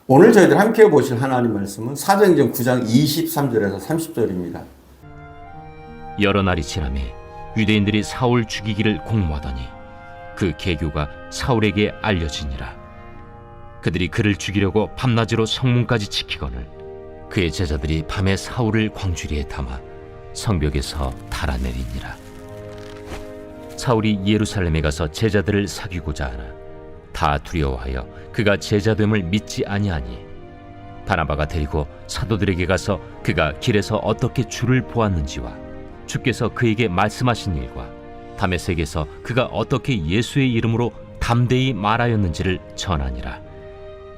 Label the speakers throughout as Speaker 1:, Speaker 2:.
Speaker 1: 오늘 저희들 함께 보실 하나님 말씀은 사도행전 9장 23절에서 30절입니다.
Speaker 2: 여러 날이 지나매 유대인들이 사울 죽이기를 공모하더니 그 계교가 사울에게 알려지니라. 그들이 그를 죽이려고 밤낮으로 성문까지 지키거늘 그의 제자들이 밤에 사울을 광주리에 담아 성벽에서 달아내리니라. 사울이 예루살렘에 가서 제자들을 사귀고자 하나 다 두려워하여 그가 제자됨을 믿지 아니하니 바나바가 데리고 사도들에게 가서 그가 길에서 어떻게 주를 보았는지와 주께서 그에게 말씀하신 일과 다메섹에서 그가 어떻게 예수의 이름으로 담대히 말하였는지를 전하니라.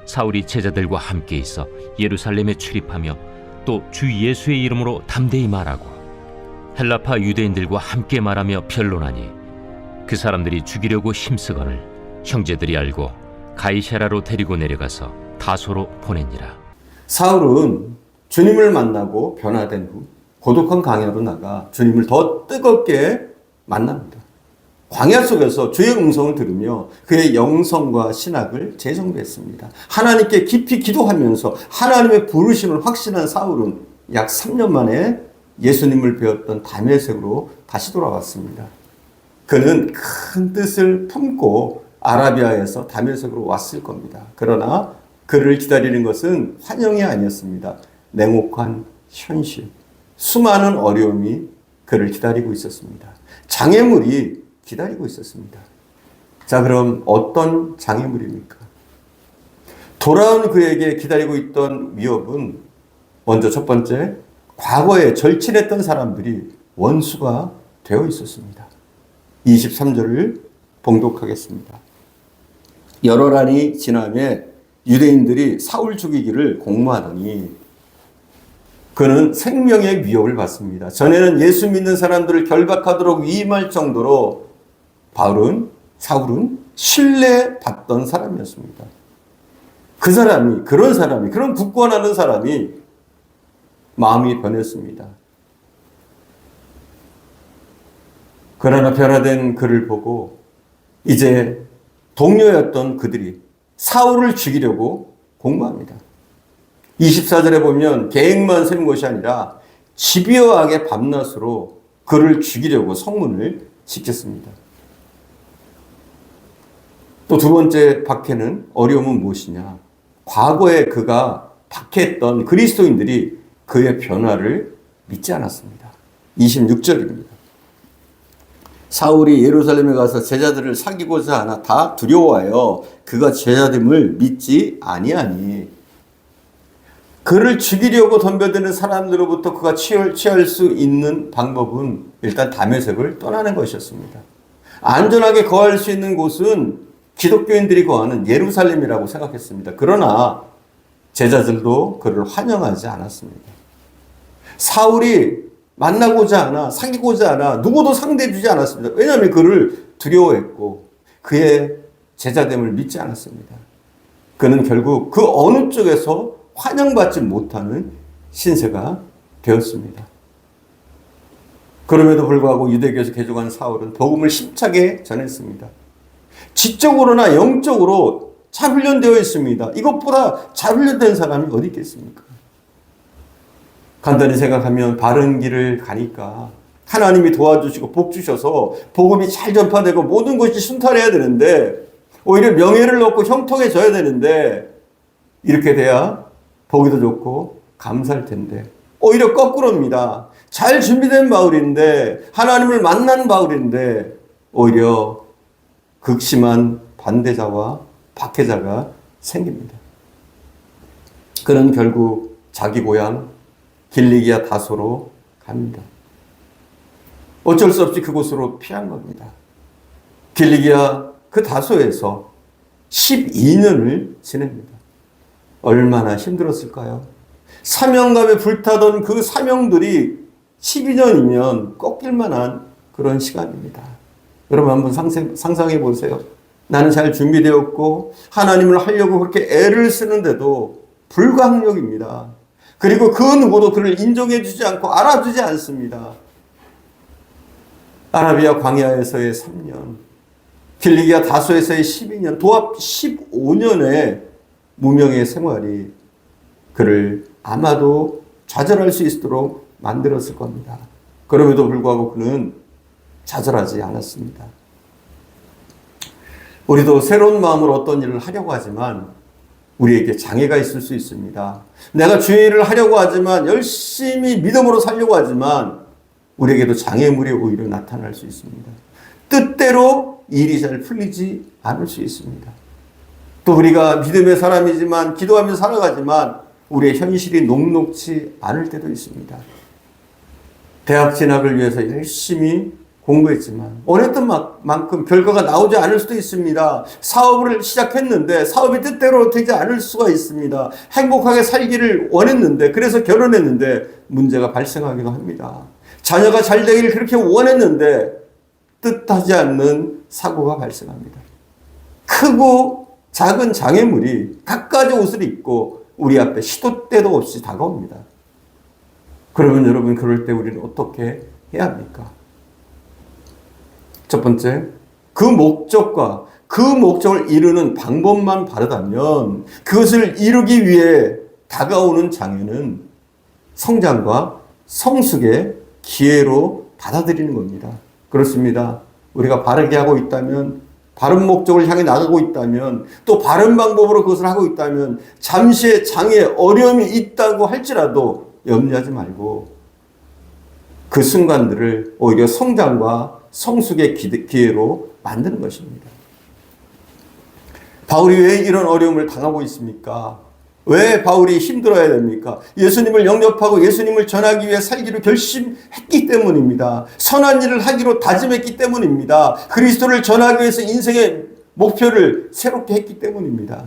Speaker 2: 사울이 제자들과 함께 있어 예루살렘에 출입하며 또 주 예수의 이름으로 담대히 말하고 헬라파 유대인들과 함께 말하며 변론하니 그 사람들이 죽이려고 힘쓰거늘 형제들이 알고 가이사랴로 데리고 내려가서 다소로 보내니라.
Speaker 1: 사울은 주님을 만나고 변화된 후 고독한 광야로 나가 주님을 더 뜨겁게 만납니다. 광야 속에서 주의 음성을 들으며 그의 영성과 신학을 재정비했습니다. 하나님께 깊이 기도하면서 하나님의 부르심을 확신한 사울은 약 3년 만에 예수님을 배웠던 다메섹으로 다시 돌아왔습니다. 그는 큰 뜻을 품고 아라비아에서 다메섹으로 왔을 겁니다. 그러나 그를 기다리는 것은 환영이 아니었습니다. 냉혹한 현실, 수많은 어려움이 그를 기다리고 있었습니다. 장애물이 기다리고 있었습니다. 자, 그럼 어떤 장애물입니까? 돌아온 그에게 기다리고 있던 위협은 먼저 첫 번째, 과거에 절친했던 사람들이 원수가 되어 있었습니다. 23절을 봉독하겠습니다. 여러 날이 지나매 유대인들이 사울 죽이기를 공모하더니 그는 생명의 위협을 받습니다. 전에는 예수 믿는 사람들을 결박하도록 위임할 정도로 사울은 신뢰받던 사람이었습니다. 그런 굳건하는 사람이 마음이 변했습니다. 그러나 변화된 그를 보고 이제 동료였던 그들이 사울을 죽이려고 공모합니다. 24절에 보면 계획만 세운 것이 아니라 집요하게 밤낮으로 그를 죽이려고 성문을 지켰습니다. 또 두 번째 박해는 어려움은 무엇이냐? 과거에 그가 박해했던 그리스도인들이 그의 변화를 믿지 않았습니다. 26절입니다. 사울이 예루살렘에 가서 제자들을 사귀고자 하나 다 두려워하여 그가 제자됨을 믿지 아니하니 그를 죽이려고 덤벼드는 사람들로부터 그가 취할 수 있는 방법은 일단 다메섹을 떠나는 것이었습니다. 안전하게 거할 수 있는 곳은 기독교인들이 거하는 예루살렘이라고 생각했습니다. 그러나 제자들도 그를 환영하지 않았습니다. 사울이 만나고자 하나 사귀고자 하나 누구도 상대해 주지 않았습니다. 왜냐하면 그를 두려워했고 그의 제자됨을 믿지 않았습니다. 그는 결국 그 어느 쪽에서 환영받지 못하는 신세가 되었습니다. 그럼에도 불구하고 유대교에서 개종한 사울은 복음을 힘차게 전했습니다. 지적으로나 영적으로 잘 훈련되어 있습니다. 이것보다 잘 훈련된 사람이 어디 있겠습니까? 간단히 생각하면 바른 길을 가니까 하나님이 도와주시고 복 주셔서 복음이 잘 전파되고 모든 것이 순탄해야 되는데 오히려 명예를 얻고 형통해져야 되는데 이렇게 돼야 보기도 좋고 감사할 텐데 오히려 거꾸로입니다. 잘 준비된 마을인데 하나님을 만난 마을인데 오히려 극심한 반대자와 박해자가 생깁니다. 그는 결국 자기 고향 길리기아 다소로 갑니다. 어쩔 수 없이 그곳으로 피한 겁니다. 길리기아 그 다소에서 12년을 지냅니다. 얼마나 힘들었을까요? 사명감에 불타던 그 사명들이 12년이면 꺾일 만한 그런 시간입니다. 여러분 한번 상상해 보세요. 나는 잘 준비되었고 하나님을 하려고 그렇게 애를 쓰는데도 불가항력입니다. 그리고 그 누구도 그를 인정해 주지 않고 알아주지 않습니다. 아라비아 광야에서의 3년, 길리기아 다소에서의 12년, 도합 15년의 무명의 생활이 그를 아마도 좌절할 수 있도록 만들었을 겁니다. 그럼에도 불구하고 그는 좌절하지 않았습니다. 우리도 새로운 마음으로 어떤 일을 하려고 하지만 우리에게 장애가 있을 수 있습니다. 내가 주의 일을 하려고 하지만 열심히 믿음으로 살려고 하지만 우리에게도 장애물이 오히려 나타날 수 있습니다. 뜻대로 일이 잘 풀리지 않을 수 있습니다. 또 우리가 믿음의 사람이지만 기도하며 살아가지만 우리의 현실이 녹록지 않을 때도 있습니다. 대학 진학을 위해서 열심히 공부했지만 원했던 만큼 결과가 나오지 않을 수도 있습니다. 사업을 시작했는데 사업이 뜻대로 되지 않을 수가 있습니다. 행복하게 살기를 원했는데 그래서 결혼했는데 문제가 발생하기도 합니다. 자녀가 잘 되기를 그렇게 원했는데 뜻하지 않는 사고가 발생합니다. 크고 작은 장애물이 갖가지 옷을 입고 우리 앞에 시도 때도 없이 다가옵니다. 그러면 여러분 그럴 때 우리는 어떻게 해야 합니까? 첫 번째, 그 목적과 그 목적을 이루는 방법만 바르다면 그것을 이루기 위해 다가오는 장애는 성장과 성숙의 기회로 받아들이는 겁니다. 그렇습니다. 우리가 바르게 하고 있다면, 바른 목적을 향해 나가고 있다면, 또 바른 방법으로 그것을 하고 있다면 잠시의 장애, 어려움이 있다고 할지라도 염려하지 말고 그 순간들을 오히려 성장과 성숙의 기회로 만드는 것입니다. 바울이 왜 이런 어려움을 당하고 있습니까? 왜 바울이 힘들어야 됩니까? 예수님을 영접하고 예수님을 전하기 위해 살기로 결심했기 때문입니다. 선한 일을 하기로 다짐했기 때문입니다. 그리스도를 전하기 위해서 인생의 목표를 새롭게 했기 때문입니다.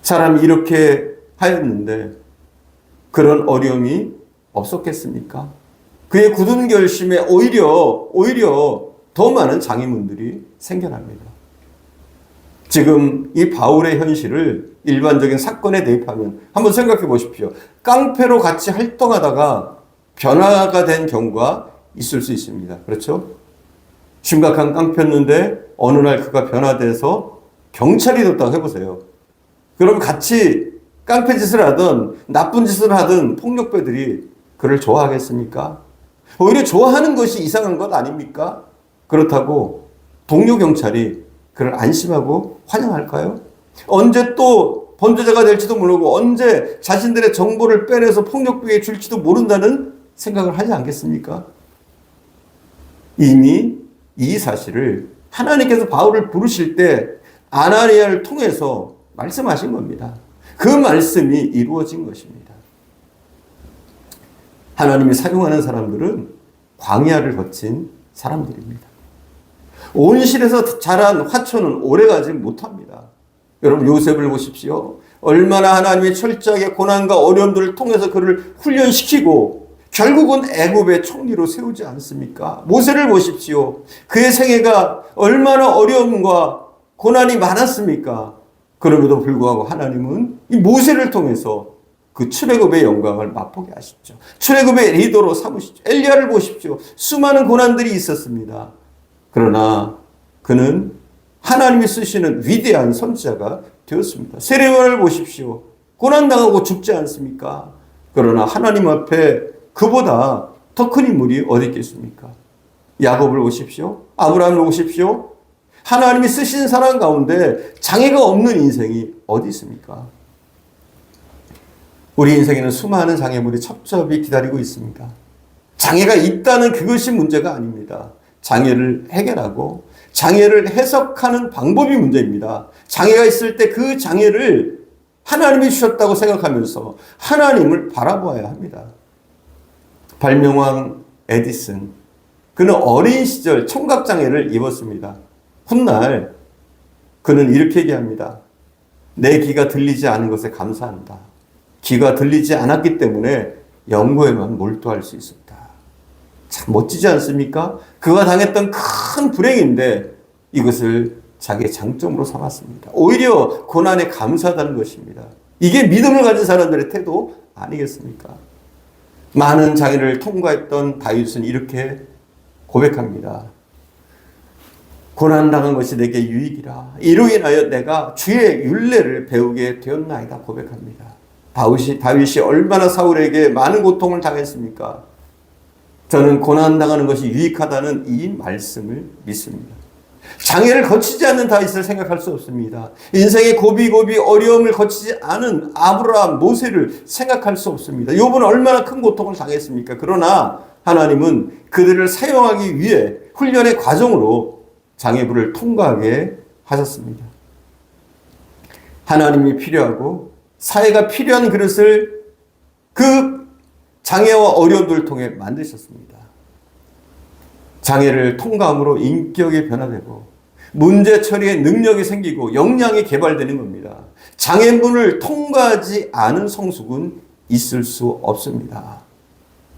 Speaker 1: 사람이 이렇게 하였는데 그런 어려움이 없었겠습니까? 그의 굳은 결심에 오히려 더 많은 장애물들이 생겨납니다. 지금 이 바울의 현실을 일반적인 사건에 대입하면 한번 생각해 보십시오. 깡패로 같이 활동하다가 변화가 된 경우가 있을 수 있습니다. 그렇죠? 심각한 깡패였는데 어느 날 그가 변화돼서 경찰이 됐다고 해보세요. 그럼 같이 깡패 짓을 하든 나쁜 짓을 하든 폭력배들이 그를 좋아하겠습니까? 오히려 좋아하는 것이 이상한 것 아닙니까? 그렇다고 동료 경찰이 그를 안심하고 환영할까요? 언제 또 범죄자가 될지도 모르고 언제 자신들의 정보를 빼내서 폭력배에 줄지도 모른다는 생각을 하지 않겠습니까? 이미 이 사실을 하나님께서 바울을 부르실 때 아나니아를 통해서 말씀하신 겁니다. 그 말씀이 이루어진 것입니다. 하나님이 사용하는 사람들은 광야를 거친 사람들입니다. 온실에서 자란 화초는 오래가지 못합니다. 여러분 요셉을 보십시오. 얼마나 하나님이 철저하게 고난과 어려움들을 통해서 그를 훈련시키고 결국은 애굽의 총리로 세우지 않습니까? 모세를 보십시오. 그의 생애가 얼마나 어려움과 고난이 많았습니까? 그럼에도 불구하고 하나님은 이 모세를 통해서 그 출애굽의 영광을 맛보게 하시죠. 출애굽의 리더로 삼으시죠. 엘리야를 보십시오. 수많은 고난들이 있었습니다. 그러나 그는 하나님이 쓰시는 위대한 선지자가 되었습니다. 세례요한을 보십시오. 고난당하고 죽지 않습니까? 그러나 하나님 앞에 그보다 더 큰 인물이 어디 있겠습니까? 야곱을 보십시오. 아브라함을 보십시오. 하나님이 쓰신 사람 가운데 장애가 없는 인생이 어디 있습니까? 우리 인생에는 수많은 장애물이 첩첩이 기다리고 있습니다. 장애가 있다는 그것이 문제가 아닙니다. 장애를 해결하고 장애를 해석하는 방법이 문제입니다. 장애가 있을 때 그 장애를 하나님이 주셨다고 생각하면서 하나님을 바라보아야 합니다. 발명왕 에디슨, 그는 어린 시절 청각장애를 입었습니다. 훗날 그는 이렇게 얘기합니다. 내 귀가 들리지 않은 것에 감사한다. 귀가 들리지 않았기 때문에 연구에만 몰두할 수 있었다. 참 멋지지 않습니까? 그가 당했던 큰 불행인데 이것을 자기의 장점으로 삼았습니다. 오히려 고난에 감사하다는 것입니다. 이게 믿음을 가진 사람들의 태도 아니겠습니까? 많은 장애를 통과했던 다윗은 이렇게 고백합니다. 고난당한 것이 내게 유익이라. 이로 인하여 내가 주의 율례를 배우게 되었나이다 고백합니다. 다윗이 얼마나 사울에게 많은 고통을 당했습니까? 저는 고난당하는 것이 유익하다는 이 말씀을 믿습니다. 장애를 거치지 않는 다윗을 생각할 수 없습니다. 인생의 고비고비 어려움을 거치지 않은 아브라함, 모세를 생각할 수 없습니다. 욥은 얼마나 큰 고통을 당했습니까? 그러나 하나님은 그들을 사용하기 위해 훈련의 과정으로 장애물을 통과하게 하셨습니다. 하나님이 필요하고 사회가 필요한 그릇을 그 장애와 어려움들을 통해 만드셨습니다. 장애를 통과함으로 인격이 변화되고 문제 처리에 능력이 생기고 역량이 개발되는 겁니다. 장애물을 통과하지 않은 성숙은 있을 수 없습니다.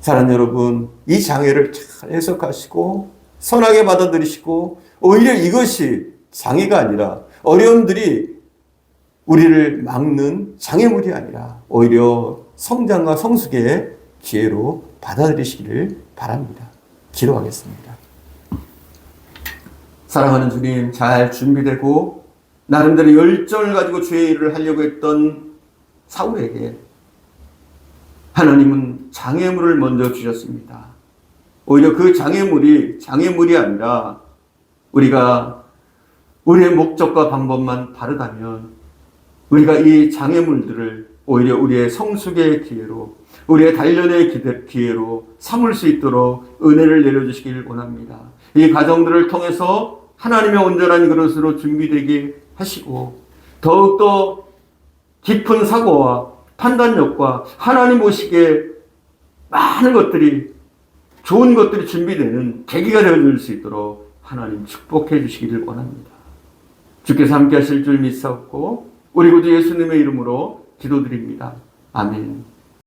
Speaker 1: 사랑하는 여러분, 이 장애를 잘 해석하시고 선하게 받아들이시고 오히려 이것이 장애가 아니라 어려움들이 우리를 막는 장애물이 아니라 오히려 성장과 성숙의 기회로 받아들이시기를 바랍니다. 기도하겠습니다. 사랑하는 주님, 잘 준비되고 나름대로 열정을 가지고 주의 일을 하려고 했던 사울에게 하나님은 장애물을 먼저 주셨습니다. 오히려 그 장애물이 아니라 우리가 우리의 목적과 방법만 다르다면 우리가 이 장애물들을 오히려 우리의 성숙의 기회로, 우리의 단련의 기회로 삼을 수 있도록 은혜를 내려주시길 원합니다. 이 과정들을 통해서 하나님의 온전한 그릇으로 준비되게 하시고 더욱더 깊은 사고와 판단력과 하나님 보시기에 많은 것들이, 좋은 것들이 준비되는 계기가 되어줄 수 있도록 하나님 축복해 주시기를 원합니다. 주께서 함께 하실 줄 믿사옵고 우리 구주 예수님의 이름으로 기도드립니다. 아멘.